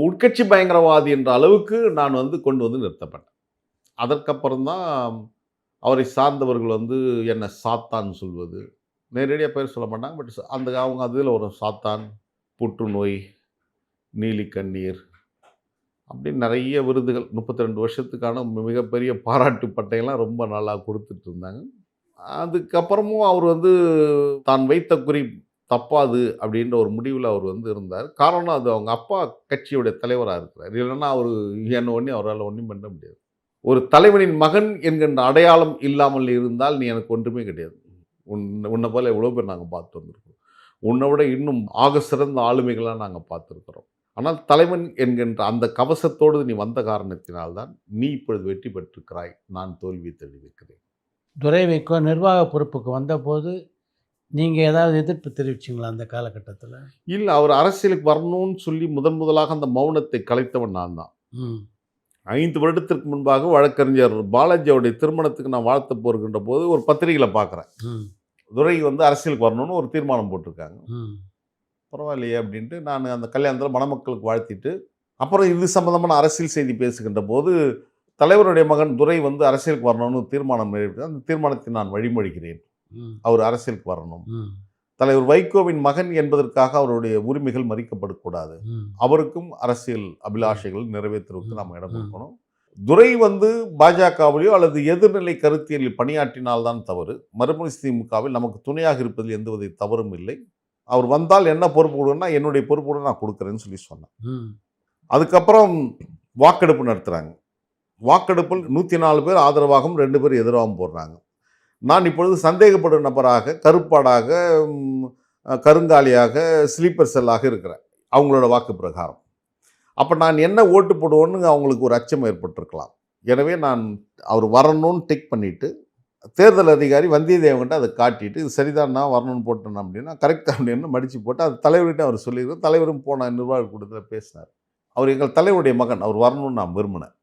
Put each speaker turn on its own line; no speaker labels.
உட்கட்சி பயங்கரவாதி என்ற அளவுக்கு நான் கொண்டு வந்து நிறுத்தப்பட்டேன். அதற்கப்புறம் தான் அவரை சார்ந்தவர்கள் என்ன சாத்தான் சொல்வது. நேரடியா பேர் சொல்ல மாட்டாங்க. பட் அவங்க அதில வரும் சாத்தான், புற்றுநோய், நீலி கண்ணீர் அப்படின்னு நெறைய விருதுகள் 32 வருஷத்துக்கான மிகப்பெரிய பாராட்டு பட்டையெல்லாம் ரொம்ப நல்லா குடுத்துட்டு இருந்தாங்க. அதுக்கப்புறமும் அவர் தான் வைத்த குறி தப்பாது அப்படின்ற ஒரு முடிவுல அவர் இருந்தார். காரணம் அது அவங்க அப்பா கட்சியுடைய தலைவரா இருக்கிறார். இல்லன்னா அவரு என்ன அவரால ஒண்ணும் பண்ண முடியாது. ஒரு தலைவனின் மகன் என்கின்ற அடையாளம் இல்லாமல் இருந்தால் நீ எனக்கு ஒன்றுமே கிடையாது. உன்ன போல எவ்வளோ பேர் நாங்க பார்த்து வந்திருக்கிறோம். உன்னை விட இன்னும் ஆக சிறந்த ஆளுமைகளா நாங்க பார்த்திருக்கிறோம். ஆனால் தலைவன் என்கின்ற அந்த கவசத்தோடு நீ வந்த காரணத்தினால் தான் நீ இப்பொழுது வெற்றி பெற்றிருக்கிறாய். நான் தோல்வி தழுவியிருக்கிறேன்.
துரை வைகோ நிர்வாக பொறுப்புக்கு வந்தபோது, நீங்க ஏதாவது எதிர்ப்பு தெரிவிச்சீங்களா அந்த காலகட்டத்தில?
இல்ல அவர் அரசியலுக்கு வரணும்னு சொல்லி முதலாக அந்த மௌனத்தை கலைத்தவன் நான் தான்.
ம்.
5 வருடத்திற்கு முன்பாக வழக்கறிஞர் பாலாஜி அவருடைய திருமணத்துக்கு நான் வாழ்த்த போகின்ற போது ஒரு பத்திரிகையில பார்க்குறேன்.
ம்.
துரை அரசியலுக்கு வரணும்னு ஒரு தீர்மானம் போட்டிருக்காங்க.
ம்.
பரவாயில்லையே அப்படின்ட்டு நான் அந்த கல்யாணத்தில மணமக்களுக்கு வாழ்த்திட்டு, அப்புறம் இது சம்பந்தமான அரசியல் செய்தி பேசுகின்ற போது, தலைவருடைய மகன் துரை அரசியலுக்கு வரணும்னு தீர்மானம் நிறைவேற்றி அந்த தீர்மானத்தை நான் வழிமொழிகிறேன்.
ம்.
அவர் அரசியலுக்கு வரணும்.
ம்.
தலைவர் வைகோவின் மகன் என்பதற்காக அவருடைய உரிமைகள் மறிக்கப்படக்கூடாது.
ம்.
அவருக்கும் அரசியல் அபிலாஷைகள் நிறைவேற்றுவதற்கு நாம் இடம் கொடுக்கணும். துரை பாஜகவிலோ அல்லது எதிர்நிலை கருத்தியலில் பணியாற்றினால் தான் தவறு. மறுமொழி திமுகவில் நமக்கு துணையாக இருப்பதில் எந்தவித தவறும் இல்லை. அவர் வந்தால் என்ன பொறுப்பு கொடுன்னா என்னுடைய பொறுப்போட நான் கொடுக்குறேன்னு சொல்லி சொன்னேன். அதுக்கப்புறம் வாக்கெடுப்பு நடத்துறாங்க. வாக்கெடுப்பில் 104 பேர் ஆதரவாகவும் 2 பேர் எதிராகவும் போடுறாங்க. நான் இப்பொழுது சந்தேகப்படும் நபராக, கருப்பாடாக, கருங்காலியாக, ஸ்லீப்பர் செல்லாக இருக்கிறேன் அவங்களோட வாக்கு பிரகாரம். அப்போ நான் என்ன ஓட்டு போடுவோன்னு அவங்களுக்கு ஒரு அச்சம் ஏற்பட்டிருக்கலாம். எனவே நான் அவர் வரணும்னு டிக் பண்ணிவிட்டு, தேர்தல் அதிகாரி வந்தியத்தேவன்கிட்ட அதை காட்டிட்டு, இது சரிதான் நான் வரணும்னு போட்டேன் அப்படின்னா, கரெக்ட் அப்படின்னு மடித்து போட்டு அது தலைவர்கிட்ட அவர் சொல்லியிருக்கார். தலைவரும் போன நிர்வாக கூட்டத்தில் பேசினார். அவர் எங்கள் தலைவருடைய மகன், அவர் வரணும்னு நான் விரும்பினேன்.